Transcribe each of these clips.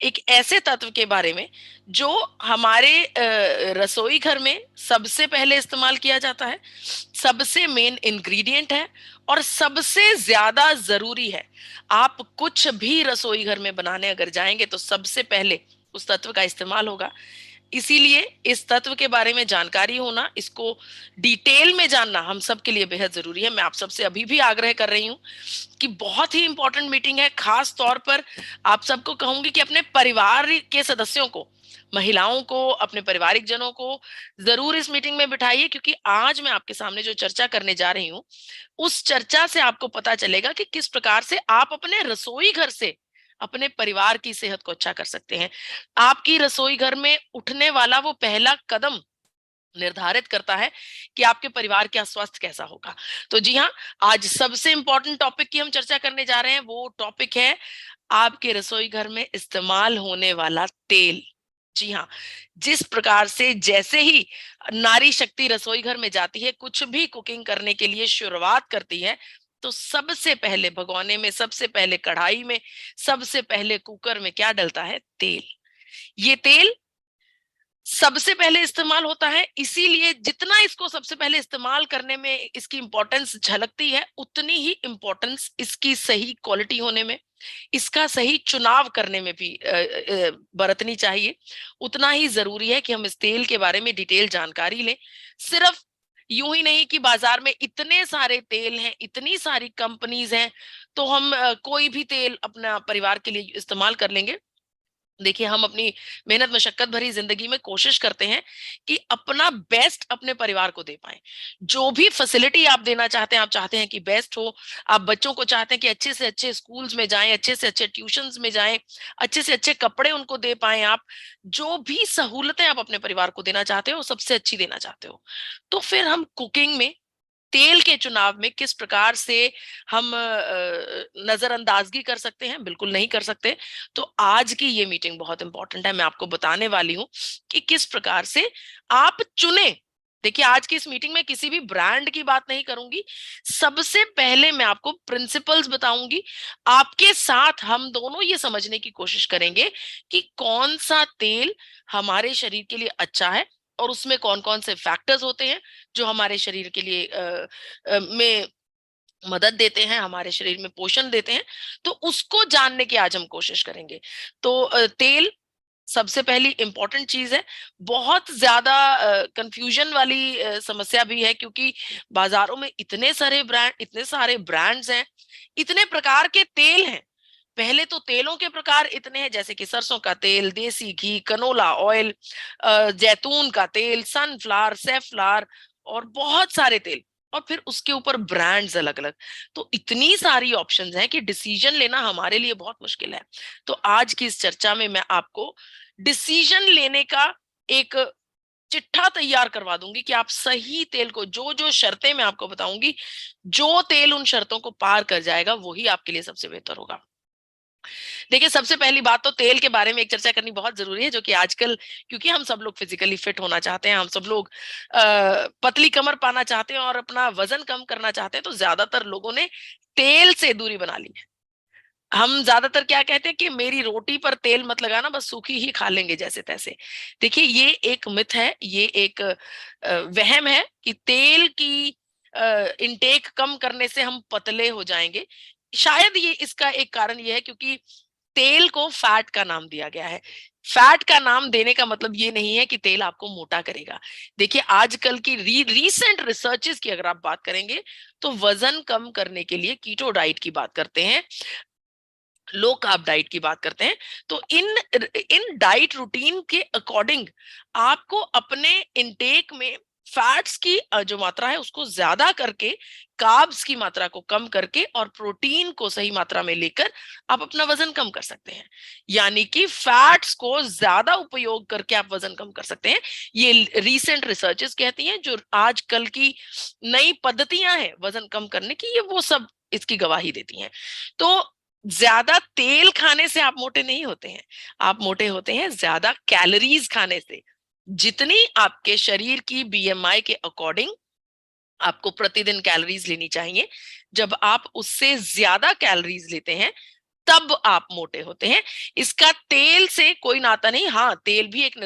एक ऐसे तत्व के बारे में जो हमारे रसोई घर में सबसे पहले इस्तेमाल किया जाता है, सबसे मेन इंग्रेडिएंट है और सबसे ज्यादा जरूरी है। आप कुछ भी रसोई घर में बनाने अगर जाएंगे तो सबसे पहले उस तत्व का इस्तेमाल होगा। इसीलिए इस तत्व के बारे में जानकारी होना, इसको डिटेल में जानना हम सबके लिए बेहद जरूरी है। मैं आप सबसे अभी भी आग्रह कर रही हूँ कि बहुत ही इंपॉर्टेंट मीटिंग है। खास तौर पर आप सबको कहूंगी कि अपने परिवार के सदस्यों को, महिलाओं को, अपने पारिवारिक जनों को जरूर इस मीटिंग में बिठाइए, क्योंकि आज मैं आपके सामने जो चर्चा करने जा रही हूँ उस चर्चा से आपको पता चलेगा कि किस प्रकार से आप अपने रसोई घर से अपने परिवार की सेहत को अच्छा कर सकते हैं। आपकी रसोई घर में उठने वाला वो पहला कदम निर्धारित करता है कि आपके परिवार का स्वास्थ्य कैसा होगा। तो जी हाँ, आज सबसे इंपॉर्टेंट टॉपिक की हम चर्चा करने जा रहे हैं। वो टॉपिक है आपके रसोई घर में इस्तेमाल होने वाला तेल। जी हाँ, जिस प्रकार से जैसे ही नारी शक्ति रसोई घर में जाती है, कुछ भी कुकिंग करने के लिए शुरुआत करती है, तो सबसे पहले भगोने में, सबसे पहले कढ़ाई में, सबसे पहले कुकर में क्या डलता है? तेल। ये तेल सबसे पहले इस्तेमाल होता है, इसीलिए जितना इसको सबसे पहले इस्तेमाल करने में इसकी इंपॉर्टेंस झलकती है, उतनी ही इंपॉर्टेंस इसकी सही क्वालिटी होने में, इसका सही चुनाव करने में भी बरतनी चाहिए। उतना ही जरूरी है कि हम इस तेल के बारे में डिटेल जानकारी लें। सिर्फ यूं ही नहीं कि बाजार में इतने सारे तेल हैं, इतनी सारी कंपनीज हैं, तो हम कोई भी तेल अपना परिवार के लिए इस्तेमाल कर लेंगे। देखिए, हम अपनी मेहनत मशक्कत भरी जिंदगी में कोशिश करते हैं कि अपना बेस्ट अपने परिवार को दे पाएं। जो भी फैसिलिटी आप देना चाहते हैं, आप चाहते हैं कि बेस्ट हो। आप बच्चों को चाहते हैं कि अच्छे से अच्छे स्कूल्स में जाएं, अच्छे से अच्छे ट्यूशंस में जाएं, अच्छे से अच्छे कपड़े उनको दे पाएं। आप जो भी सहूलतें आप अपने परिवार को देना चाहते हो, सबसे अच्छी देना चाहते हो। तो फिर हम कुकिंग में तेल के चुनाव में किस प्रकार से हम नजरअंदाजगी कर सकते हैं? बिल्कुल नहीं कर सकते। तो आज की ये मीटिंग बहुत इंपॉर्टेंट है। मैं आपको बताने वाली हूं कि किस प्रकार से आप चुने। देखिए, आज की इस मीटिंग में किसी भी ब्रांड की बात नहीं करूंगी। सबसे पहले मैं आपको प्रिंसिपल्स बताऊंगी। आपके साथ हम दोनों ये समझने की कोशिश करेंगे कि कौन सा तेल हमारे शरीर के लिए अच्छा है और उसमें कौन कौन से फैक्टर्स होते हैं जो हमारे शरीर के लिए में मदद देते हैं, हमारे शरीर में पोषण देते हैं। तो उसको जानने की आज हम कोशिश करेंगे। तो तेल सबसे पहली इंपॉर्टेंट चीज है। बहुत ज्यादा कंफ्यूजन वाली समस्या भी है, क्योंकि बाजारों में इतने सारे ब्रांड्स हैं, इतने प्रकार के तेल हैं। पहले तो तेलों के प्रकार इतने हैं, जैसे कि सरसों का तेल, देसी घी, कनोला ऑयल, जैतून का तेल, सनफ्लावर, सेफ्लावर और बहुत सारे तेल। और फिर उसके ऊपर ब्रांड्स अलग अलग। तो इतनी सारी ऑप्शंस हैं कि डिसीजन लेना हमारे लिए बहुत मुश्किल है। तो आज की इस चर्चा में मैं आपको डिसीजन लेने का एक चिट्ठा तैयार करवा दूंगी कि आप सही तेल को, जो जो शर्तें मैं आपको बताऊंगी, जो तेल उन शर्तों को पार कर जाएगा वही आपके लिए सबसे बेहतर होगा। देखिए, सबसे पहली बात तो तेल के बारे में एक चर्चा करनी बहुत जरूरी है, जो कि आजकल, क्योंकि हम सब लोग फिजिकली फिट होना चाहते हैं, हम सब लोग पतली कमर पाना चाहते हैं और अपना वजन कम करना चाहते हैं, तो ज्यादातर लोगों ने तेल से दूरी बना ली है। हम ज्यादातर क्या कहते हैं कि मेरी रोटी पर तेल मत लगाना, बस सूखी ही खा लेंगे जैसे तैसे। देखिए, ये एक मिथ है, ये एक वहम है कि तेल की इनटेक कम करने से हम पतले हो जाएंगे। शायद ये इसका एक कारण ये है क्योंकि तेल को फैट का नाम दिया गया है। फैट का नाम देने का मतलब ये नहीं है कि तेल आपको मोटा करेगा। देखिए, आजकल की रीसेंट रिसर्चेस की अगर आप बात करेंगे तो वजन कम करने के लिए कीटो डाइट की बात करते हैं, लो कार्ब डाइट की बात करते हैं। तो इन डाइट रूटीन के अकॉर्डिंग आपको अपने इनटेक में फैट्स की जो मात्रा है उसको ज्यादा करके, कार्ब्स की मात्रा को कम करके और प्रोटीन को सही मात्रा में लेकर आप अपना वजन कम कर सकते हैं। यानी कि फैट्स को ज्यादा उपयोग करके आप वजन कम कर सकते हैं। ये रीसेंट रिसर्चेस कहती हैं, जो आजकल की नई पद्धतियां हैं वजन कम करने की, ये वो सब इसकी गवाही देती हैं। तो ज्यादा तेल खाने से आप मोटे नहीं होते हैं, आप मोटे होते हैं ज्यादा कैलोरीज खाने से। जितनी आपके शरीर की बीएमआई के अकॉर्डिंग आपको प्रतिदिन कैलोरीज लेनी चाहिए, जब आप उससे ज्यादा कैलोरीज लेते हैं तब आप मोटे होते हैं। इसका तेल से कोई नाता नहीं। हाँ, तेल भी एक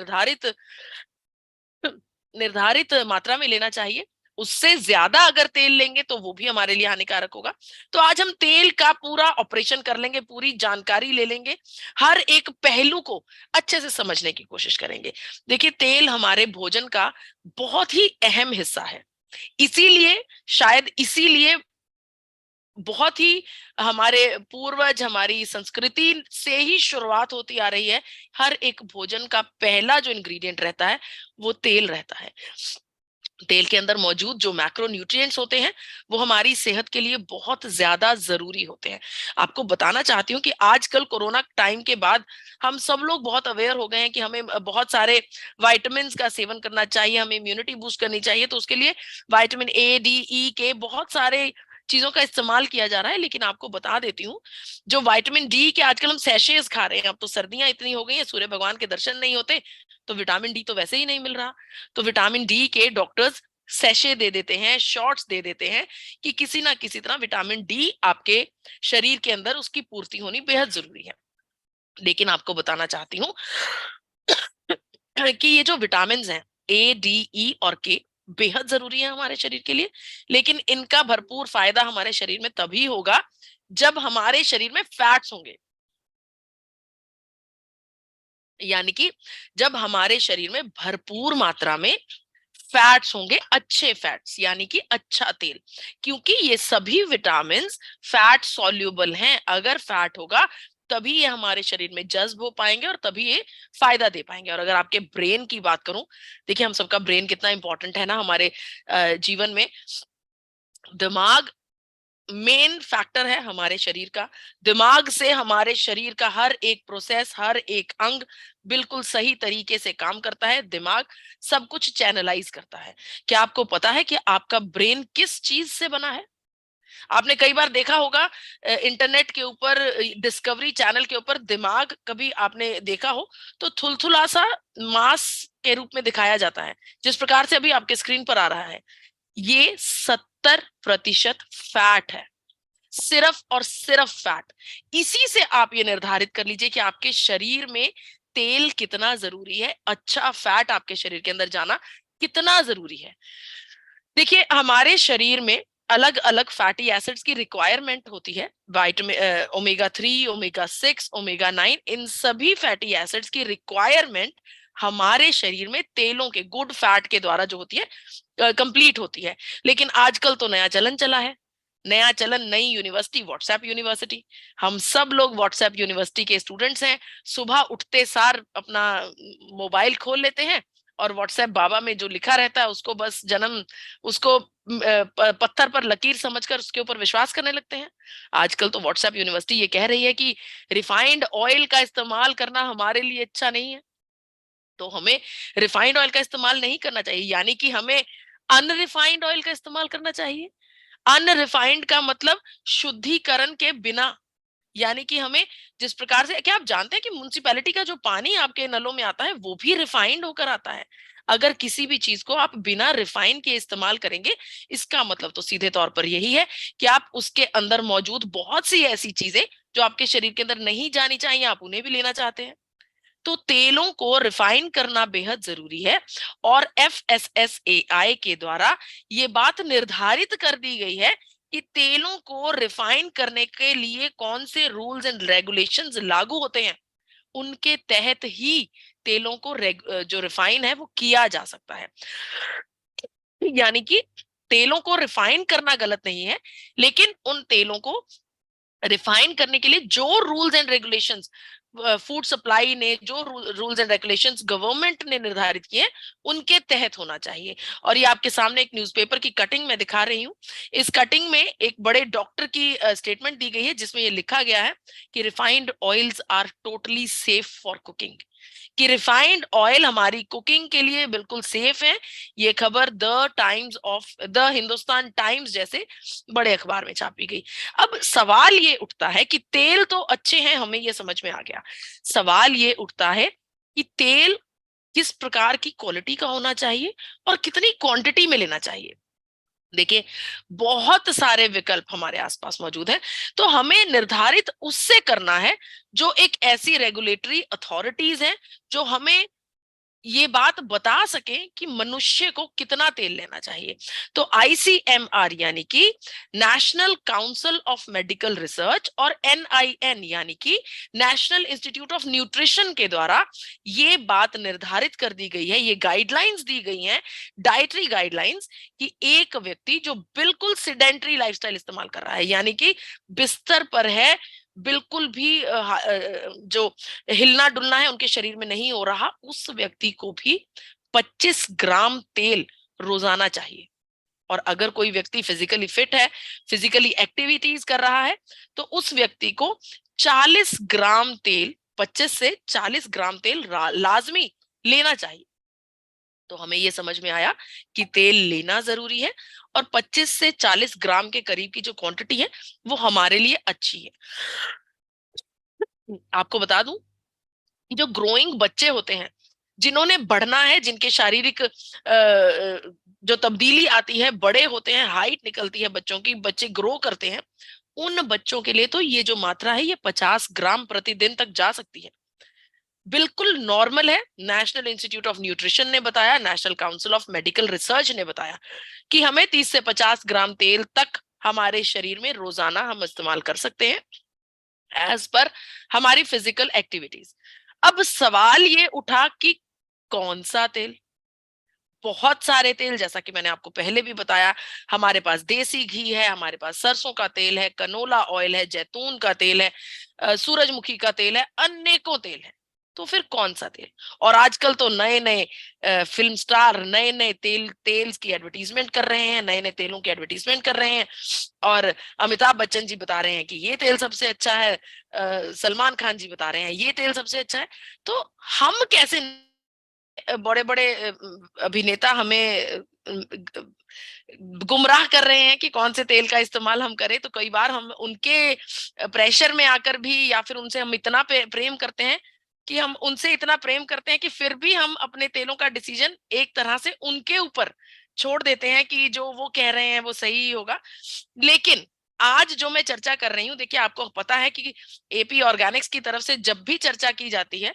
निर्धारित मात्रा में लेना चाहिए। उससे ज्यादा अगर तेल लेंगे तो वो भी हमारे लिए हानिकारक होगा। तो आज हम तेल का पूरा ऑपरेशन कर लेंगे, पूरी जानकारी ले लेंगे, हर एक पहलू को अच्छे से समझने की कोशिश करेंगे। देखिए, तेल हमारे भोजन का बहुत ही अहम हिस्सा है। इसीलिए, शायद इसीलिए बहुत ही हमारे पूर्वज, हमारी संस्कृति से ही शुरुआत होती आ रही है। हर एक भोजन का पहला जो इंग्रेडिएंट रहता है वो तेल रहता है। तेल के अंदर मौजूद जो मैक्रो न्यूट्रिएंट्स होते हैं वो हमारी सेहत के लिए बहुत ज्यादा जरूरी होते हैं। आपको बताना चाहती हूँ कि आजकल कोरोना टाइम के बाद हम सब लोग बहुत अवेयर हो गए हैं कि हमें बहुत सारे वाइटामिन का सेवन करना चाहिए, हमें इम्यूनिटी बूस्ट करनी चाहिए। तो उसके लिए विटामिन ए, डी, ई के बहुत सारे चीजों का इस्तेमाल किया जा रहा है। लेकिन आपको बता देती हूँ, जो विटामिन डी के आजकल हम सैशेज खा रहे हैं, अब तो सर्दियां इतनी हो गई हैं, सूर्य भगवान के दर्शन नहीं होते, तो विटामिन डी तो वैसे ही नहीं मिल रहा। तो विटामिन डी के डॉक्टर्स सैशे दे देते हैं, शॉट्स दे देते हैं कि किसी ना किसी तरह विटामिन डी आपके शरीर के अंदर उसकी पूर्ति होनी बेहद जरूरी है। लेकिन आपको बताना चाहती हूँ कि ये जो विटामिन हैं, ए, डी, ई और के, बेहद जरूरी है हमारे शरीर के लिए। लेकिन इनका भरपूर फायदा हमारे शरीर में तभी होगा जब हमारे शरीर में फैट्स होंगे। यानी कि जब हमारे शरीर में भरपूर मात्रा में फैट्स होंगे, अच्छे फैट्स, यानी कि अच्छा तेल। क्योंकि ये सभी विटामिन फैट सॉल्युबल हैं। अगर फैट होगा तभी ये हमारे शरीर में जज्ब हो पाएंगे और तभी ये फायदा दे पाएंगे। और अगर आपके ब्रेन की बात करूं, देखिए हम सबका ब्रेन कितना इंपॉर्टेंट है ना हमारे जीवन में। दिमाग मेन फैक्टर है हमारे शरीर का। दिमाग से हमारे शरीर का हर एक प्रोसेस, हर एक अंग बिल्कुल सही तरीके से काम करता है। दिमाग सब कुछ चैनलाइज करता है। क्या आपको पता है कि आपका ब्रेन किस चीज से बना है? आपने कई बार देखा होगा इंटरनेट के ऊपर, डिस्कवरी चैनल के ऊपर, दिमाग कभी आपने देखा हो तो थुलथुला सा मांस के रूप में दिखाया जाता है, जिस प्रकार से अभी आपके स्क्रीन पर आ रहा है। ये 70% फैट है, सिर्फ और सिर्फ फैट। इसी से आप ये निर्धारित कर लीजिए कि आपके शरीर में तेल कितना जरूरी है, अच्छा फैट आपके शरीर के अंदर जाना कितना जरूरी है। देखिए, हमारे शरीर में अलग अलग फैटी एसिड्स की रिक्वायरमेंट होती है। विटामिन ओमेगा 3, ओमेगा 6, ओमेगा 9, इन सभी फैटी एसिड्स की रिक्वायरमेंट हमारे शरीर में तेलों के, गुड फैट के द्वारा जो होती है, कंप्लीट होती है। लेकिन आजकल तो नया चलन चला है। नया चलन, नई यूनिवर्सिटी, व्हाट्सएप यूनिवर्सिटी। हम सब लोग व्हाट्सएप यूनिवर्सिटी के स्टूडेंट्स हैं। सुबह उठते सार अपना मोबाइल खोल लेते हैं और व्हाट्सएप बाबा में जो लिखा रहता है उसको बस जन्म, उसको पत्थर पर लकीर समझकर उसके ऊपर विश्वास करने लगते हैं। आजकल तो व्हाट्सएप यूनिवर्सिटी ये कह रही है कि रिफाइंड ऑयल का इस्तेमाल करना हमारे लिए अच्छा नहीं है। तो हमें रिफाइंड ऑयल का इस्तेमाल नहीं करना चाहिए, यानी कि हमें अनरिफाइंड ऑयल का इस्तेमाल करना चाहिए। अनरिफाइंड का मतलब शुद्धिकरण के बिना। यानी कि हमें, जिस प्रकार से, क्या आप जानते हैं कि म्युनिसिपैलिटी का जो पानी आपके नलों में आता है वो भी रिफाइंड होकर आता है? अगर किसी भी चीज को आप बिना रिफाइन के इस्तेमाल करेंगे, इसका मतलब तो सीधे तौर पर यही है कि आप उसके अंदर मौजूद बहुत सी ऐसी चीजें जो आपके शरीर के अंदर नहीं जानी चाहिए, आप उन्हें भी लेना चाहते हैं। तो तेलों को रिफाइन करना बेहद जरूरी है। और FSSAI के द्वारा ये बात निर्धारित कर दी गई है कि तेलों को रिफाइन करने के लिए कौन से रूल्स एंड रेगुलेशंस लागू होते हैं, उनके तहत ही तेलों को जो रिफाइन है वो किया जा सकता है। यानी कि तेलों को रिफाइन करना गलत नहीं है, लेकिन उन तेलों को रिफाइन करने के लिए जो rules and regulations food supply ने, जो रूल्स एंड रेगुलेशंस गवर्नमेंट ने निर्धारित किए, उनके तहत होना चाहिए। और ये आपके सामने एक न्यूज़पेपर की कटिंग में दिखा रही हूँ। इस कटिंग में एक बड़े डॉक्टर की स्टेटमेंट दी गई है जिसमें ये लिखा गया है कि refined oils are totally safe for cooking, कि रिफाइंड ऑयल हमारी कुकिंग के लिए बिल्कुल सेफ है। ये खबर द हिंदुस्तान टाइम्स जैसे बड़े अखबार में छापी गई। अब सवाल ये उठता है कि तेल तो अच्छे हैं, हमें ये समझ में आ गया। सवाल ये उठता है कि तेल किस प्रकार की क्वालिटी का होना चाहिए और कितनी क्वांटिटी में लेना चाहिए। देखिए, बहुत सारे विकल्प हमारे आसपास मौजूद हैं। तो हमें निर्धारित उससे करना है जो एक ऐसी रेगुलेटरी अथॉरिटीज हैं जो हमें ये बात बता सके कि मनुष्य को कितना तेल लेना चाहिए। तो आईसीएमआर यानी कि national council of medical research और एनआईएन यानी कि नेशनल इंस्टीट्यूट ऑफ न्यूट्रिशन के द्वारा ये बात निर्धारित कर दी गई है, ये गाइडलाइंस दी गई हैं, डाइटरी गाइडलाइंस, कि एक व्यक्ति जो बिल्कुल सिडेंटरी लाइफस्टाइल इस्तेमाल कर रहा है, यानी कि बिस्तर पर है, बिल्कुल भी जो हिलना डुलना है उनके शरीर में नहीं हो रहा, उस व्यक्ति को भी 25 ग्राम तेल रोजाना चाहिए। और अगर कोई व्यक्ति फिजिकली फिट है, फिजिकली एक्टिविटीज कर रहा है, तो उस व्यक्ति को 40 ग्राम तेल, 25 से 40 ग्राम तेल लाजमी लेना चाहिए। तो हमें ये समझ में आया कि तेल लेना जरूरी है, और 25 से 40 ग्राम के करीब की जो क्वांटिटी है वो हमारे लिए अच्छी है। आपको बता दूं, जो ग्रोइंग बच्चे होते हैं, जिन्होंने बढ़ना है, जिनके शारीरिक जो तब्दीली आती है, बड़े होते हैं, हाइट निकलती है बच्चों की, बच्चे ग्रो करते हैं, उन बच्चों के लिए तो ये जो मात्रा है ये 50 ग्राम प्रतिदिन तक जा सकती है, बिल्कुल नॉर्मल है। नेशनल इंस्टीट्यूट ऑफ न्यूट्रिशन ने बताया, national council of medical research ने बताया कि हमें 30 से 50 ग्राम तेल तक हमारे शरीर में रोजाना हम इस्तेमाल कर सकते हैं, एज पर हमारी फिजिकल एक्टिविटीज। अब सवाल ये उठा कि कौन सा तेल? बहुत सारे तेल, जैसा कि मैंने आपको पहले भी बताया, हमारे पास देसी घी है, हमारे पास सरसों का तेल है, कनोला ऑयल है, जैतून का तेल है, सूरजमुखी का तेल है, अनेकों तेल है। तो फिर कौन सा तेल? और आजकल तो नए नए फिल्म स्टार नए नए तेल्स की एडवर्टीजमेंट कर रहे हैं, नए नए तेलों की एडवर्टीजमेंट कर रहे हैं, और अमिताभ बच्चन जी बता रहे हैं कि ये तेल सबसे अच्छा है, सलमान खान जी बता रहे हैं ये तेल सबसे अच्छा है। तो हम कैसे, बड़े बड़े अभिनेता हमें गुमराह कर रहे हैं कि कौन से तेल का इस्तेमाल हम करें। तो कई बार हम उनके प्रेशर में आकर भी, या फिर उनसे हम इतना प्रेम करते हैं कि हम उनसे इतना प्रेम करते हैं कि फिर भी हम अपने तेलों का डिसीजन एक तरह से उनके ऊपर छोड़ देते हैं कि जो वो कह रहे हैं वो सही होगा। लेकिन आज जो मैं चर्चा कर रही हूँ, देखिए आपको पता है कि एपी ऑर्गेनिक्स की तरफ से जब भी चर्चा की जाती है,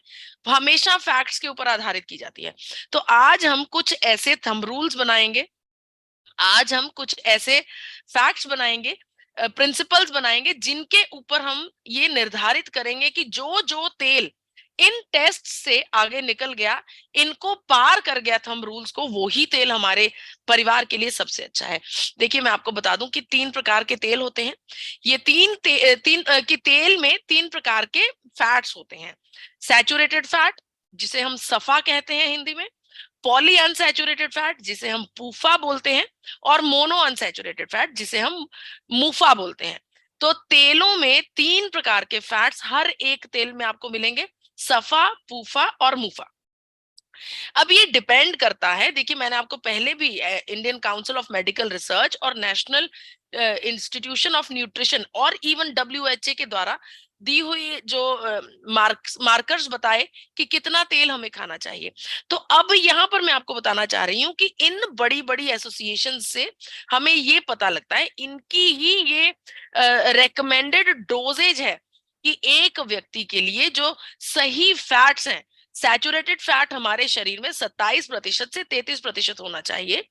हमेशा फैक्ट्स के ऊपर आधारित की जाती है। तो आज हम कुछ ऐसे थंब रूल्स बनाएंगे, आज हम कुछ ऐसे फैक्ट्स बनाएंगे, प्रिंसिपल्स बनाएंगे, जिनके ऊपर हम ये निर्धारित करेंगे कि जो जो तेल इन टेस्ट से आगे निकल गया, इनको पार कर गया थंब रूल्स को, वो ही तेल हमारे परिवार के लिए सबसे अच्छा है। देखिए मैं आपको बता दूं कि 3 प्रकार के तेल होते हैं। ये कि तेल में 3 प्रकार के फैट्स होते हैं। सैचुरेटेड फैट, जिसे हम सफा कहते हैं हिंदी में, पॉली अनसैचुरेटेड फैट, जिसे हम पूफा बोलते हैं, और मोनो अनसैचुरेटेड फैट, जिसे हम मुफा बोलते हैं। तो तेलों में 3 प्रकार के फैट्स हर एक तेल में आपको मिलेंगे, सफा, पूफा और मुफा। अब ये डिपेंड करता है, देखिए मैंने आपको पहले भी Indian council of medical research और नेशनल इंस्टीट्यूशन ऑफ न्यूट्रिशन और इवन डब्ल्यूएचए के द्वारा दी हुई जो मार्कर्स बताए कि कितना तेल हमें खाना चाहिए। तो अब यहाँ पर मैं आपको बताना चाह रही हूँ कि इन बड़ी बड़ी एसोसिएशन से हमें ये पता लगता है, इनकी ही ये रेकमेंडेड डोजेज है कि एक व्यक्ति के लिए जो सही फैट्स हैं, सैचुरेटेड फैट हमारे शरीर में 27% से 33% होना चाहिए।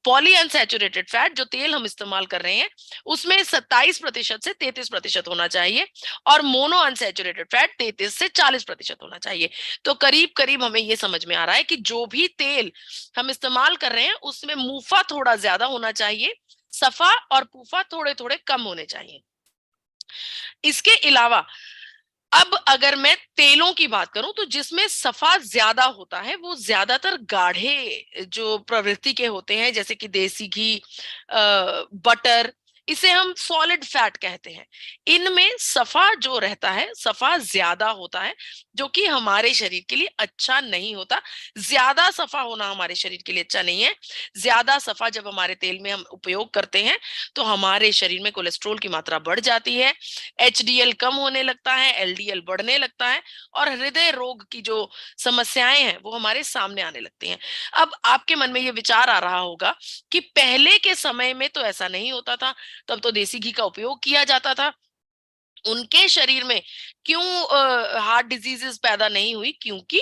पॉली अनसैचुरेटेड फैट, जो तेल हम इस्तेमाल कर रहे हैं, उसमें 27% से 33% होना चाहिए, और मोनो अनसैचुरेटेड फैट 33 से 40% होना चाहिए। तो करीब करीब हमें यह समझ में आ रहा है कि जो भी तेल हम इस्तेमाल कर रहे हैं उसमें मुफा थोड़ा ज्यादा होना चाहिए, सफा और पूफा थोड़े थोड़े कम होने चाहिए। इसके अलावा अब अगर मैं तेलों की बात करूं, तो जिसमें सफा ज्यादा होता है वो ज्यादातर गाढ़े जो प्रवृत्ति के होते हैं, जैसे कि देसी घी, बटर, इसे हम सॉलिड फैट कहते हैं। इनमें सफा जो रहता है, सफा ज्यादा होता है, जो कि हमारे शरीर के लिए अच्छा नहीं होता। ज्यादा सफा होना हमारे शरीर के लिए अच्छा नहीं है। ज्यादा सफा जब हमारे तेल में हम उपयोग करते हैं तो हमारे शरीर में कोलेस्ट्रोल की मात्रा बढ़ जाती है, एचडीएल कम होने लगता है, एलडीएल बढ़ने लगता है, और हृदय रोग की जो समस्याएं हैं वो हमारे सामने आने लगती हैं। अब आपके मन में ये विचार आ रहा होगा कि पहले के समय में तो ऐसा नहीं होता था, तब तो देसी घी का उपयोग किया जाता था, उनके शरीर में क्यों हार्ट डिजीजेस पैदा नहीं हुई? क्योंकि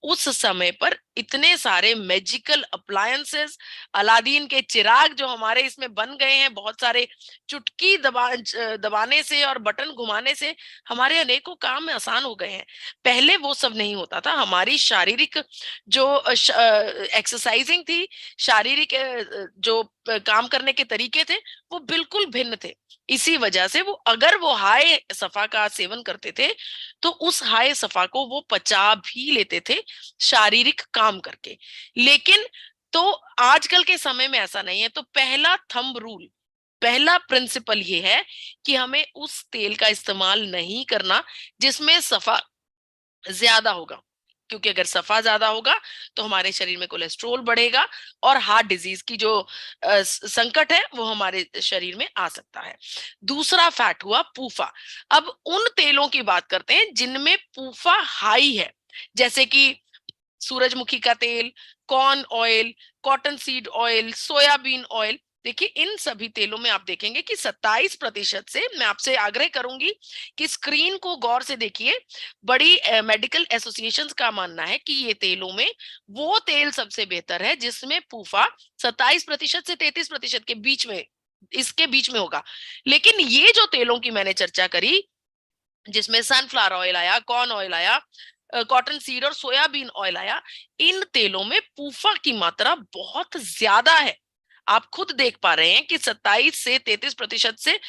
उस समय पर इतने सारे मैजिकल अप्लायंसेस, अलादीन के चिराग जो हमारे इसमें बन गए हैं, बहुत सारे चुटकी दबाने से और बटन घुमाने से हमारे अनेकों काम आसान हो गए हैं। पहले वो सब नहीं होता था। हमारी शारीरिक जो एक्सरसाइजिंग थी, शारीरिक जो काम करने के तरीके थे, वो बिल्कुल भिन्न थे। इसी वजह से वो, अगर वो हाई सफा का सेवन करते थे तो उस हाई सफा को वो पचा भी लेते थे शारीरिक काम करके। लेकिन तो आजकल के समय में ऐसा नहीं है। तो पहला थंब रूल, पहला प्रिंसिपल ये है कि हमें उस तेल का इस्तेमाल नहीं करना जिसमें सफा ज्यादा होगा, क्योंकि अगर सफा ज्यादा होगा तो हमारे शरीर में कोलेस्ट्रोल बढ़ेगा और हार्ट डिजीज की जो संकट है वो हमारे शरीर में आ सकता है। दूसरा फैट हुआ पूफा। अब उन तेलों की बात करते हैं जिनमें पूफा हाई है, जैसे कि सूरजमुखी का तेल, corn oil, cotton seed oil, soybean oil. देखिए इन सभी तेलों में आप देखेंगे कि 27% से, मैं आपसे आग्रह करूंगी कि स्क्रीन को गौर से देखिए, बड़ी मेडिकल एसोसिएशंस का मानना है कि ये तेलों में वो तेल सबसे बेहतर है जिसमें पूफा 27% से 33% के बीच में, इसके बीच में होगा। लेकिन ये जो तेलों की मैंने चर्चा करी, जिसमें सनफ्लावर ऑयल आया, कॉर्न ऑयल आया, कॉटन सीड और सोयाबीन ऑयल आया, इन तेलों में पूफा की मात्रा बहुत ज्यादा है। आप खुद देख पा रहे हैं कि 27 से 33% से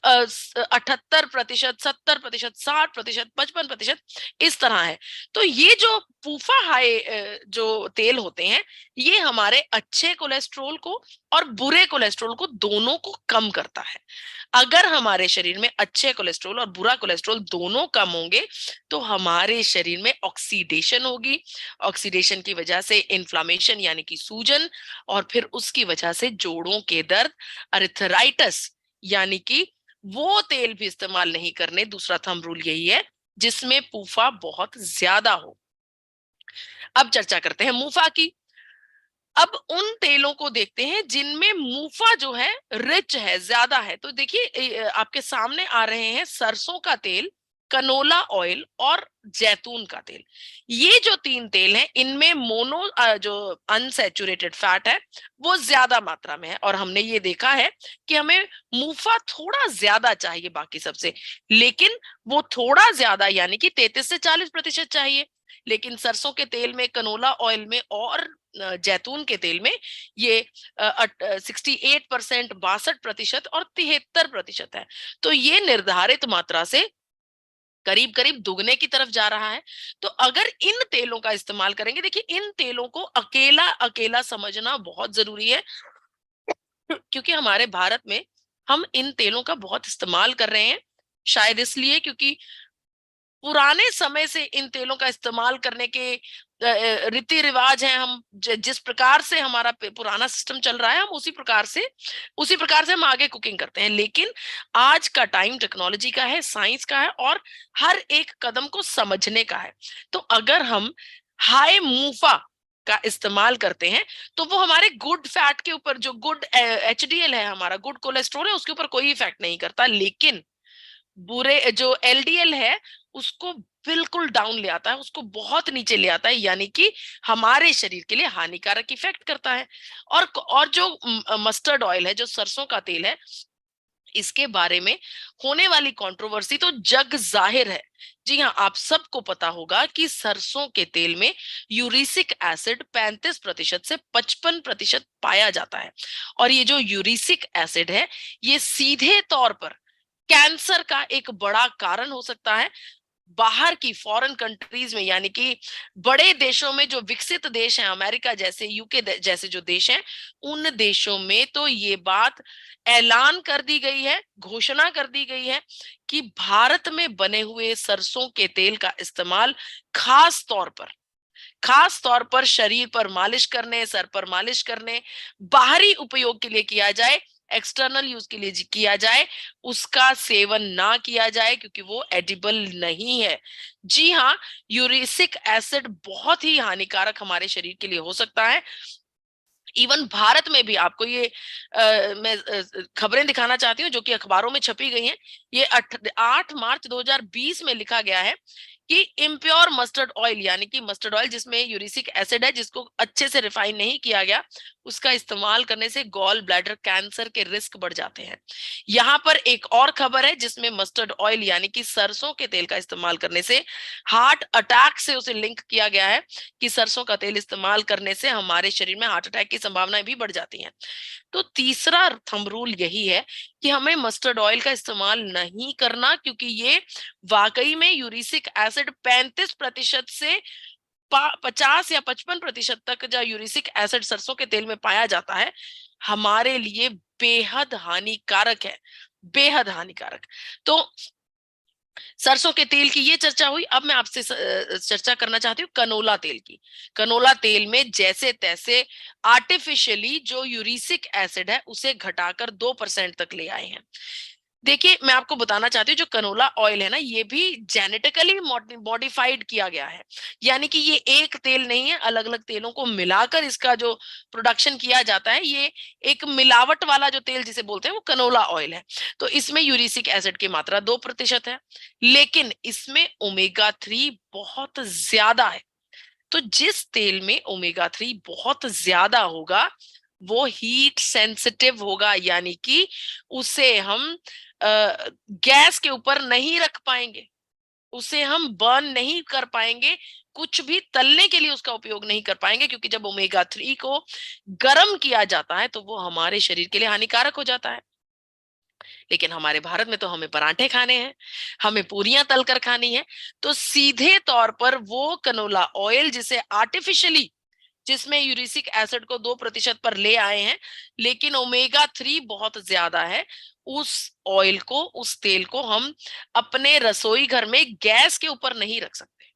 78%, 70%, 60%, 55% इस तरह है। तो ये जो पूफा हाई जो तेल होते हैं, ये हमारे अच्छे कोलेस्ट्रोल को और बुरे कोलेस्ट्रोल को, दोनों को कम करता है। अगर हमारे शरीर में अच्छे कोलेस्ट्रोल और बुरा कोलेस्ट्रोल दोनों कम होंगे तो हमारे शरीर में ऑक्सीडेशन होगी। ऑक्सीडेशन की वजह से इन्फ्लामेशन यानी कि सूजन, और फिर उसकी वजह से जोड़ों के दर्द, अर्थराइटिस, यानी कि वो तेल भी इस्तेमाल नहीं करने। दूसरा थंब रूल यही है जिसमें पूफा बहुत ज्यादा हो। अब चर्चा करते हैं मूफा की। अब उन तेलों को देखते हैं जिनमें मूफा जो है रिच है, ज्यादा है। तो देखिए आपके सामने आ रहे हैं सरसों का तेल, कनोला ऑयल और जैतून का तेल। ये जो तीन तेल हैं, इनमें जो अनसैचुरेटेड फैट है वो ज्यादा मात्रा में है, और हमने ये देखा है कि हमें मूफा थोड़ा ज्यादा चाहिए बाकी सबसे, लेकिन वो थोड़ा ज्यादा यानी कि 33 से 40% चाहिए। लेकिन सरसों के तेल में, कनोला ऑयल में और जैतून के तेल में ये 68%, 62% और 73% है। तो ये निर्धारित मात्रा से करीब करीब दुगने की तरफ जा रहा है। तो अगर इन तेलों का इस्तेमाल करेंगे, देखिए इन तेलों को अकेला अकेला समझना बहुत जरूरी है, क्योंकि हमारे भारत में हम इन तेलों का बहुत इस्तेमाल कर रहे हैं। शायद इसलिए क्योंकि पुराने समय से इन तेलों का इस्तेमाल करने के रीति रिवाज हैं। हम जिस प्रकार से हमारा पुराना सिस्टम चल रहा है, हम उसी प्रकार से हम आगे कुकिंग करते हैं। लेकिन आज का टाइम टेक्नोलॉजी का है, साइंस का है, और हर एक कदम को समझने का है। तो अगर हम हाई मूफा का इस्तेमाल करते हैं तो वो हमारे गुड फैट के ऊपर, जो गुड एचडीएल है, हमारा गुड कोलेस्ट्रोल है, उसके ऊपर कोई इफेक्ट नहीं करता। लेकिन बुरे जो एलडीएल है उसको बिल्कुल डाउन ले आता है, उसको बहुत नीचे ले आता है, यानी कि हमारे शरीर के लिए हानिकारक इफेक्ट करता है। और जो मस्टर्ड ऑयल है, जो सरसों का तेल है, इसके बारे में होने वाली कंट्रोवर्सी तो जग जाहिर है। जी हाँ, आप सबको पता होगा कि सरसों के तेल में यूरिसिक एसिड 35% से 55% पाया जाता है। और ये जो यूरिसिक एसिड है, ये सीधे तौर पर कैंसर का एक बड़ा कारण हो सकता है। बाहर की फॉरेन कंट्रीज में, यानी कि बड़े देशों में, जो विकसित देश हैं, अमेरिका जैसे, यूके जैसे जो देश हैं, उन देशों में तो ये बात ऐलान कर दी गई है, घोषणा कर दी गई है कि भारत में बने हुए सरसों के तेल का इस्तेमाल खास तौर पर शरीर पर मालिश करने, सर पर मालिश करने, बाहरी उपयोग के लिए किया जाए, एक्सटर्नल यूज के लिए किया जाए, उसका सेवन ना किया जाए, क्योंकि वो एडिबल नहीं है। जी हाँ, यूरिसिक एसिड बहुत ही हानिकारक हमारे शरीर के लिए हो सकता है। इवन भारत में भी आपको ये मैं खबरें दिखाना चाहती हूँ जो कि अखबारों में छपी गई हैं। ये 8 मार्च 2020 में लिखा गया है कि इम्प्योर मस्टर्ड ऑयल, यानी कि मस्टर्ड ऑयल जिसमें यूरिसिक एसिड है, जिसको अच्छे से रिफाइन नहीं किया गया, उसका इस्तेमाल करने से गॉल ब्लैडर कैंसर के रिस्क बढ़ जाते हैं। यहाँ पर एक और खबर है जिसमें मस्टर्ड ऑयल यानी कि सरसों के तेल का इस्तेमाल करने से हार्ट अटैक से उसे लिंक किया गया है, कि सरसों का तेल इस्तेमाल करने से हमारे शरीर में हार्ट अटैक की संभावनाएं भी बढ़ जाती हैं। तो तीसरा थंब रूल यही है कि हमें मस्टर्ड ऑयल का इस्तेमाल नहीं करना, क्योंकि ये वाकई में यूरिसिक एसिड 35% से 50 या 55% तक जो यूरिसिक एसिड सरसों के तेल में पाया जाता है, हमारे लिए बेहद हानिकारक है, बेहद हानिकारक। तो सरसों के तेल की ये चर्चा हुई। अब मैं आपसे चर्चा करना चाहती हूँ कनोला तेल की। कनोला तेल में जैसे तैसे आर्टिफिशियली जो यूरिसिक एसिड है उसे घटाकर 2% तक ले आए हैं। देखिए, मैं आपको बताना चाहती हूँ, जो कनोला ऑयल है ना, ये भी जेनेटिकली मॉडिफाइड किया गया है। यानी कि ये एक तेल नहीं है, अलग अलग तेलों को मिलाकर इसका जो प्रोडक्शन किया जाता है, ये एक मिलावट वाला जो तेल जिसे बोलते हैं वो कनोला ऑयल है। तो इसमें यूरिसिक एसिड की मात्रा 2% है, लेकिन इसमें ओमेगा 3 बहुत ज्यादा है। तो जिस तेल में ओमेगा 3 बहुत ज्यादा होगा वो हीट सेंसिटिव होगा, यानी कि उसे हम गैस के ऊपर नहीं रख पाएंगे, उसे हम बर्न नहीं कर पाएंगे, कुछ भी तलने के लिए उसका उपयोग नहीं कर पाएंगे, क्योंकि जब ओमेगा 3 को गर्म किया जाता है तो वो हमारे शरीर के लिए हानिकारक हो जाता है। लेकिन हमारे भारत में तो हमें पराठे खाने हैं, हमें पूरियां तलकर खानी है, तो सीधे तौर पर वो कनोला ऑयल जिसे आर्टिफिशियली, जिसमें यूरिसिक एसिड को 2% पर ले आए हैं, लेकिन ओमेगा 3 बहुत ज्यादा है, उस ऑयल को, उस तेल को हम अपने रसोई घर में गैस के ऊपर नहीं रख सकते।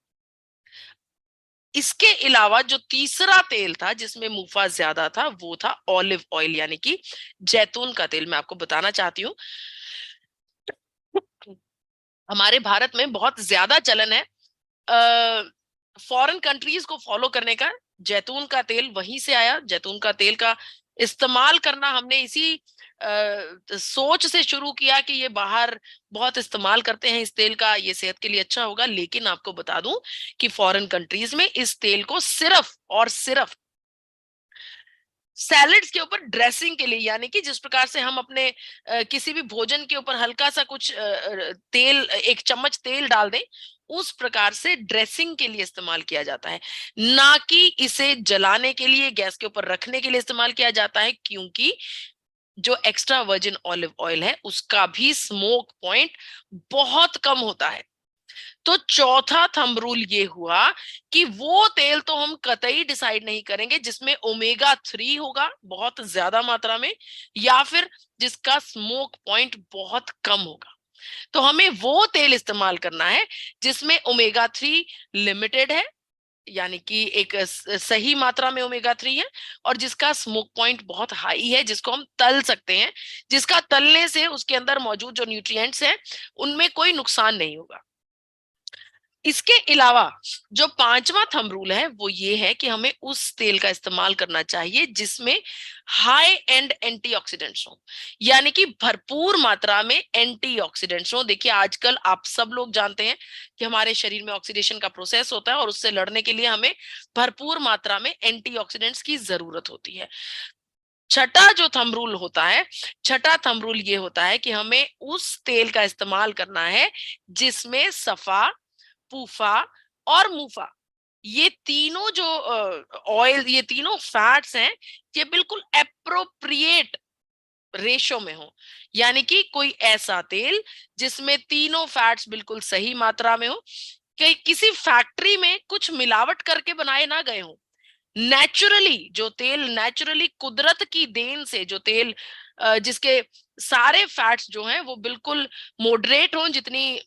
इसके अलावा जो तीसरा तेल था जिसमें मुफा ज्यादा था, वो था ऑलिव ऑयल, यानी कि जैतून का तेल। मैं आपको बताना चाहती हूँ, हमारे भारत में बहुत ज्यादा चलन है फॉरेन कंट्रीज को फॉलो करने का। जैतून का तेल वहीं से आया। जैतून का तेल का इस्तेमाल करना हमने इसी सोच से शुरू किया कि ये बाहर बहुत इस्तेमाल करते हैं इस तेल का, ये सेहत के लिए अच्छा होगा। लेकिन आपको बता दूं कि फॉरेन कंट्रीज में इस तेल को सिर्फ और सिर्फ सैलेड्स के ऊपर ड्रेसिंग के लिए, यानी कि जिस प्रकार से हम अपने किसी भी भोजन के ऊपर हल्का सा कुछ तेल, 1 चम्मच तेल डाल दें, उस प्रकार से ड्रेसिंग के लिए इस्तेमाल किया जाता है, ना कि इसे जलाने के लिए, गैस के ऊपर रखने के लिए इस्तेमाल किया जाता है। क्योंकि जो एक्स्ट्रा वर्जिन ऑलिव ऑयल है उसका भी स्मोक पॉइंट बहुत कम होता है। तो चौथा थंब रूल ये हुआ कि वो तेल तो हम कतई डिसाइड नहीं करेंगे जिसमें ओमेगा 3 होगा बहुत ज्यादा मात्रा में, या फिर जिसका स्मोक पॉइंट बहुत कम होगा। तो हमें वो तेल इस्तेमाल करना है जिसमें ओमेगा 3 लिमिटेड है, यानी कि एक सही मात्रा में ओमेगा 3 है, और जिसका स्मोक पॉइंट बहुत हाई है, जिसको हम तल सकते हैं, जिसका तलने से उसके अंदर मौजूद जो न्यूट्रिएंट्स हैं उनमें कोई नुकसान नहीं होगा। इसके अलावा जो पांचवा थंब रूल है वो ये है कि हमें उस तेल का इस्तेमाल करना चाहिए जिसमें हाई एंड एंटीऑक्सीडेंट्स हो, यानी कि भरपूर मात्रा में एंटीऑक्सीडेंट्स हो। देखिए, आजकल आप सब लोग जानते हैं कि हमारे शरीर में ऑक्सीडेशन का प्रोसेस होता है और उससे लड़ने के लिए हमें भरपूर मात्रा में एंटीऑक्सीडेंट्स की जरूरत होती है। छठा जो थंब रूल होता है, छठा थंब रूल ये होता है कि हमें उस तेल का इस्तेमाल करना है जिसमें सफा, पूफा और मुफा, ये तीनों जो ऑयल, ये तीनों फैट्स हैं, ये बिल्कुल एप्रोप्रिएट रेशो में हो, यानी कि कोई ऐसा तेल जिसमें तीनों फैट्स बिल्कुल सही मात्रा में हो, कि किसी फैक्ट्री में कुछ मिलावट करके बनाए ना गए हो। नेचुरली जो तेल, नेचुरली कुदरत की देन से जो तेल जिसके सारे फैट्स जो हैं वो बिल्कुल मॉडरेट हों, जितनी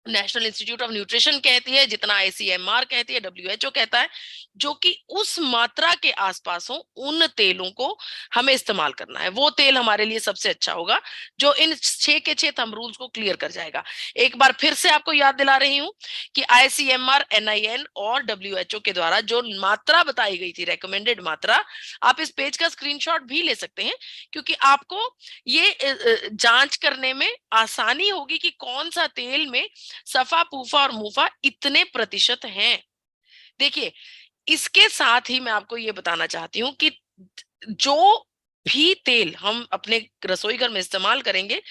नेशनल इंस्टीट्यूट ऑफ न्यूट्रिशन कहती है, जितना आईसीएमआर कहती है, डब्ल्यूएचओ कहता है, जो कि उस मात्रा के आसपास हो, उन तेलों को हमें इस्तेमाल करना है। वो तेल हमारे लिए सबसे अच्छा होगा जो इन 6 के 6 थंब रूल्स को क्लियर कर जाएगा। एक बार फिर से आपको याद दिला रही हूं कि आईसीएमआर, एनआईएन और डब्ल्यूएचओ के द्वारा जो मात्रा बताई गई थी, रेकमेंडेड मात्रा, आप इस पेज का स्क्रीनशॉट भी ले सकते हैं, क्योंकि आपको ये जांच करने में आसानी होगी कि कौन सा तेल में सफा, पूफा और मुफा इतने प्रतिशत हैं। देखिए, इसके साथ ही मैं आपको ये बताना चाहती हूँ कि जो भी तेल हम अपने रसोई घर में इस्तेमाल करेंगे,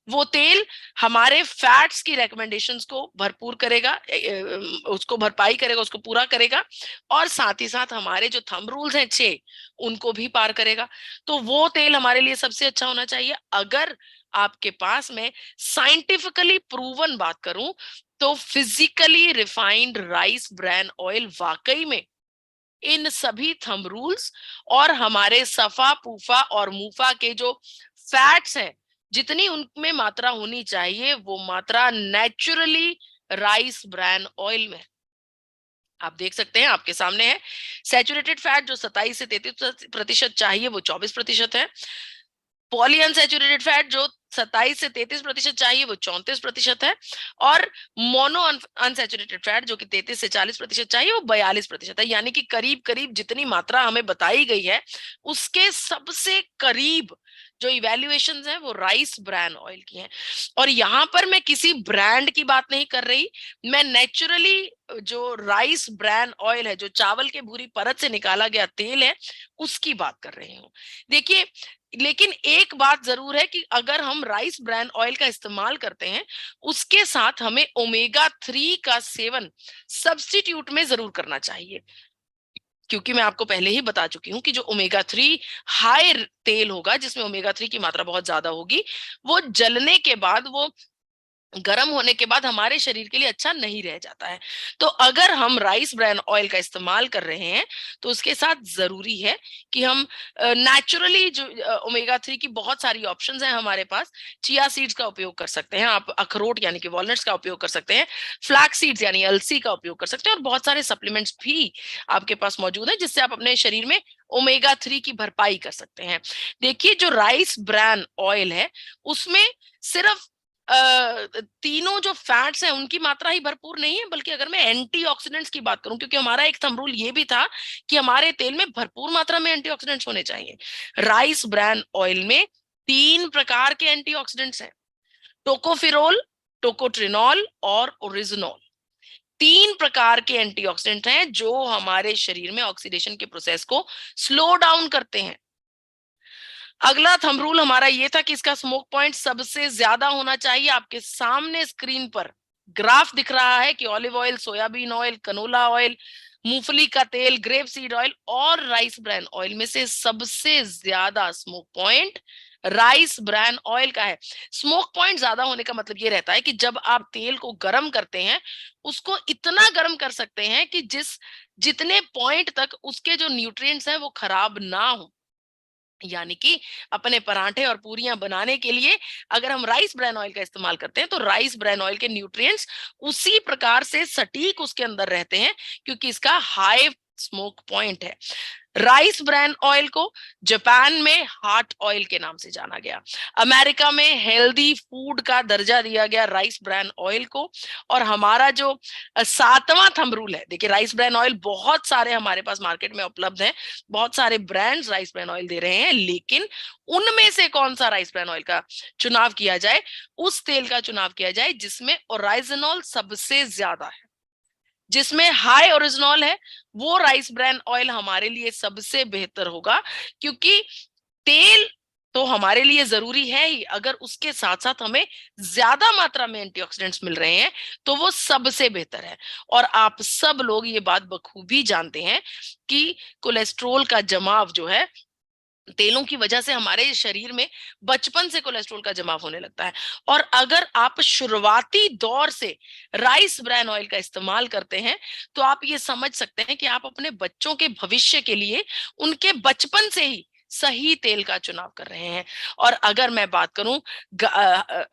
वो तेल हमारे फैट्स की रिकमेंडेशंस को भरपूर करेगा, उसको भरपाई करेगा, उसको पूरा करेगा, और साथ ही साथ हमारे जो थंब रूल्स हैं 6, उनको भी पार करेगा। तो वो तेल हमारे लिए सबसे अच्छा होना चाहिए। अगर आपके पास में साइंटिफिकली प्रूवन बात करूं, तो physically refined rice bran oil वाकई में इन सभी थंब रूल्स और हमारे सफा, पूफा और मूफा के जो फैट्स हैं, जितनी उनमें मात्रा होनी चाहिए, वो मात्रा नेचुरली राइस ब्रैन ऑयल में आप देख सकते हैं, आपके सामने है। सैचुरेटेड फैट जो 27 से 33% चाहिए, वो 24% है। पॉली अनसैचुरेटेड फैट जो 27 से 33% चाहिए, वो 34% है। और मोनो अनसैचुरेटेड फैट जो कि 33 से 40% चाहिए, वो 42% है। यानी कि करीब करीब जितनी मात्रा हमें बताई गई है, उसके सबसे करीब जो इवेल्युएशंस हैं वो राइस ब्रैन ऑयल की हैं। और यहाँ पर मैं किसी ब्रांड की बात नहीं कर रही, मैं नेचुरली जो राइस ब्रैन ऑयल है, जो चावल के भूरी परत से निकाला गया तेल है, उसकी बात कर रही हूँ। देखिए, लेकिन एक बात जरूर है कि अगर हम राइस ब्रैन ऑयल का इस्तेमाल करते हैं, उसके साथ हमें ओमेगा 3 का सेवन सब्स्टिट्यूट में जरूर करना चाहिए, क्योंकि मैं आपको पहले ही बता चुकी हूं कि जो ओमेगा 3 हाई तेल होगा, जिसमें ओमेगा 3 की मात्रा बहुत ज्यादा होगी, वो जलने के बाद, वो गर्म होने के बाद हमारे शरीर के लिए अच्छा नहीं रह जाता है। तो अगर हम राइस ब्रैन ऑयल का इस्तेमाल कर रहे हैं, तो उसके साथ जरूरी है कि हम नेचुरली जो ओमेगा 3 की बहुत सारी ऑप्शंस हैं हमारे पास। चिया सीड्स का उपयोग कर सकते हैं आप, अखरोट यानी कि वॉलनट्स का उपयोग कर सकते हैं, फ्लैक्स सीड्स यानी अलसी का उपयोग कर सकते हैं, और बहुत सारे सप्लीमेंट्स भी आपके पास मौजूद है, जिससे आप अपने शरीर में ओमेगा 3 की भरपाई कर सकते हैं। देखिए, जो राइस ब्रैन ऑयल है, उसमें सिर्फ तीनों जो फैट्स हैं उनकी मात्रा ही भरपूर नहीं है, बल्कि अगर मैं एंटीऑक्सीडेंट्स की बात करूं, क्योंकि हमारा एक थंब रूल ये भी था कि हमारे तेल में भरपूर मात्रा में एंटीऑक्सीडेंट्स होने चाहिए। राइस ब्रैन ऑयल में 3 प्रकार के एंटीऑक्सीडेंट्स हैं, टोकोफिरोल, टोकोट्रिनॉल और ओरिजिनॉल। 3 प्रकार के एंटीऑक्सीडेंट हैं जो हमारे शरीर में ऑक्सीडेशन के प्रोसेस को स्लो डाउन करते हैं। अगला थंब रूल हमारा ये था कि इसका स्मोक पॉइंट सबसे ज्यादा होना चाहिए। आपके सामने स्क्रीन पर ग्राफ दिख रहा है कि olive oil, soybean oil, canola oil, मूंगफली का तेल, ग्रेप सीड ऑयल और राइस ब्रैन ऑयल में से सबसे ज्यादा smoke point rice bran oil का है। स्मोक पॉइंट ज्यादा होने का मतलब ये रहता है कि जब आप तेल को गर्म करते हैं, उसको इतना गर्म कर सकते हैं कि जितने पॉइंट तक उसके जो न्यूट्रिएंट्स हैं वो खराब ना हो। यानी कि अपने पराठे और पूरियां बनाने के लिए अगर हम राइस ब्रैन ऑयल का इस्तेमाल करते हैं, तो राइस ब्रैन ऑयल के न्यूट्रिएंट्स उसी प्रकार से सटीक उसके अंदर रहते हैं, क्योंकि इसका हाई स्मोक पॉइंट है। राइस ब्रैन ऑयल को जापान में हार्ट ऑयल के नाम से जाना गया। अमेरिका में हेल्दी फूड का दर्जा दिया गया राइस ब्रैन ऑयल को। और हमारा जो 7वां थंब रूल है, देखिए, राइस ब्रैन ऑयल बहुत सारे हमारे पास मार्केट में उपलब्ध हैं, बहुत सारे ब्रांड्स राइस ब्रैन ऑयल दे रहे हैं, लेकिन उनमें से कौन सा राइस ब्रैन ऑयल का चुनाव किया जाए, उस तेल का चुनाव किया जाए जिसमें ओरिजिनॉल सबसे ज्यादा है, जिसमें हाई ओरिजिनॉल है, वो राइस ब्रैन ऑयल हमारे लिए सबसे बेहतर होगा। क्योंकि तेल तो हमारे लिए जरूरी है ही, अगर उसके साथ साथ हमें ज्यादा मात्रा में एंटीऑक्सीडेंट्स मिल रहे हैं, तो वो सबसे बेहतर है। और आप सब लोग ये बात बखूबी जानते हैं कि कोलेस्ट्रोल का जमाव जो है तेलों की वजह से हमारे शरीर में बचपन से कोलेस्ट्रॉल का जमाव होने लगता है। और अगर आप शुरुआती दौर से राइस ब्रान ऑयल का इस्तेमाल करते हैं, तो आप ये समझ सकते हैं कि आप अपने बच्चों के भविष्य के लिए उनके बचपन से ही सही तेल का चुनाव कर रहे हैं। और अगर मैं बात करूं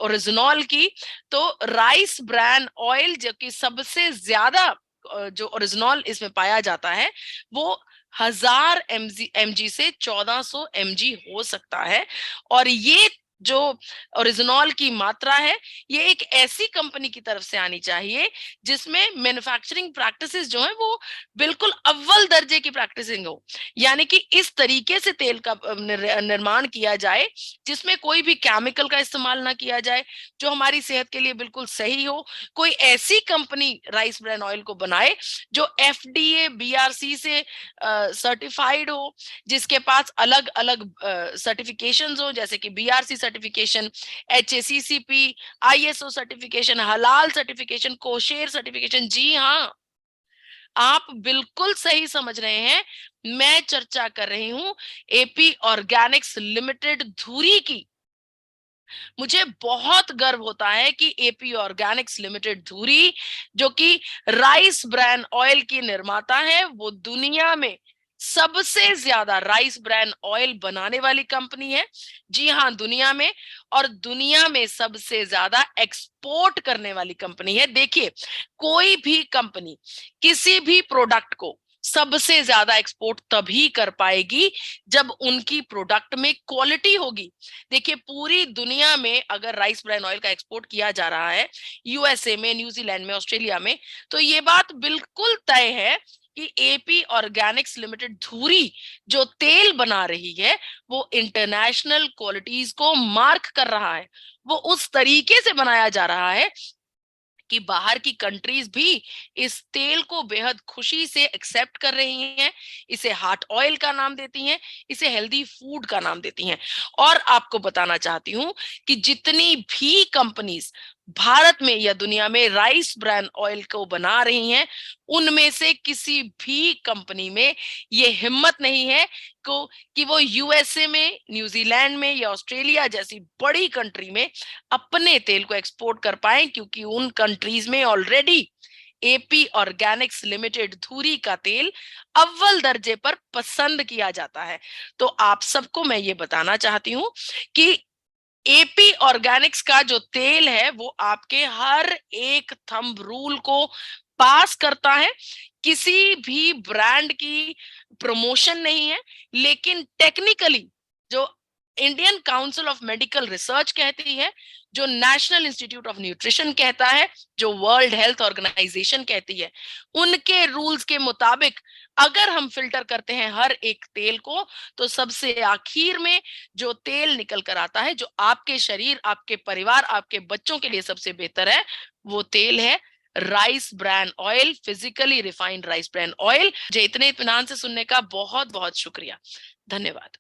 ओरिजिनॉल की, तो राइस ब्रान ऑयल जो कि सबसे ज्यादा जो ओरिजिनॉल इसमें पाया जाता है, वो 1000 mg से 1400 mg हो सकता है। और ये जो ओरिजिनॉल की मात्रा है, ये एक ऐसी कंपनी की तरफ से आनी चाहिए जिसमें मैन्युफैक्चरिंग प्रैक्टिसेस जो है वो बिल्कुल अव्वल दर्जे की प्रैक्टिसिंग हो। यानी कि इस तरीके से तेल का निर्माण किया जाए जिसमें कोई भी केमिकल का इस्तेमाल ना किया जाए, जो हमारी सेहत के लिए बिल्कुल सही हो। कोई ऐसी कंपनी राइस ब्रान ऑयल को बनाए जो FDA BRC से सर्टिफाइड हो, जिसके पास अलग अलग सर्टिफिकेशन हो, जैसे कि BRC certification, HACCP, ISO certification, हलाल सर्टिफिकेशन, कोशेर सर्टिफिकेशन। जी हाँ, आप बिल्कुल सही समझ रहे हैं। मैं चर्चा कर रही हूं AP ऑर्गेनिक्स लिमिटेड धुरी की। मुझे बहुत गर्व होता है कि AP ऑर्गेनिक्स लिमिटेड धुरी, जो कि राइस ब्रान ऑयल की निर्माता है, वो दुनिया में सबसे ज्यादा राइस ब्रान ऑयल बनाने वाली कंपनी है। जी हाँ, दुनिया में। और दुनिया में सबसे ज्यादा एक्सपोर्ट करने वाली कंपनी है। देखिए, कोई भी कंपनी किसी भी प्रोडक्ट को सबसे ज्यादा एक्सपोर्ट तभी कर पाएगी जब उनकी प्रोडक्ट में क्वालिटी होगी। देखिए, पूरी दुनिया में अगर राइस ब्रान ऑयल का एक्सपोर्ट किया जा रहा है, USA में, न्यूजीलैंड में, ऑस्ट्रेलिया में, तो ये बात बिल्कुल तय है कि AP ऑर्गेनिक्स लिमिटेड धुरी जो तेल बना रही है, वो इंटरनेशनल क्वालिटीज को मार्क कर रहा है। वो उस तरीके से बनाया जा रहा है कि बाहर की कंट्रीज भी इस तेल को बेहद खुशी से एक्सेप्ट कर रही हैं, इसे हार्ट ऑयल का नाम देती हैं, इसे हेल्दी फूड का नाम देती हैं। और आपको बताना चाहती हूं कि जितनी भी कंपनीज भारत में या दुनिया में राइस ब्रान ऑयल को बना रही हैं, उनमें से किसी भी कंपनी में ये हिम्मत नहीं है को कि वो USA में, न्यूजीलैंड में या ऑस्ट्रेलिया जैसी बड़ी कंट्री में अपने तेल को एक्सपोर्ट कर पाए, क्योंकि उन कंट्रीज में ऑलरेडी AP ऑर्गेनिक्स लिमिटेड धुरी का तेल अव्वल दर्जे पर पसंद किया जाता है। तो आप सबको मैं ये बताना चाहती हूँ कि AP ऑर्गेनिक्स का जो तेल है वो आपके हर एक थंब रूल को पास करता है। किसी भी ब्रांड की प्रमोशन नहीं है, लेकिन टेक्निकली जो Indian council of medical research कहती है, जो नेशनल इंस्टीट्यूट ऑफ न्यूट्रिशन कहता है, जो वर्ल्ड हेल्थ ऑर्गेनाइजेशन कहती है, उनके रूल्स के मुताबिक अगर हम फिल्टर करते हैं हर एक तेल को, तो सबसे आखिर में जो तेल निकल कर आता है, जो आपके शरीर, आपके परिवार, आपके बच्चों के लिए सबसे बेहतर है, वो तेल है rice bran oil, physically refined rice bran oil. मुझे इतने इत्मीनान से सुनने का बहुत बहुत शुक्रिया। धन्यवाद।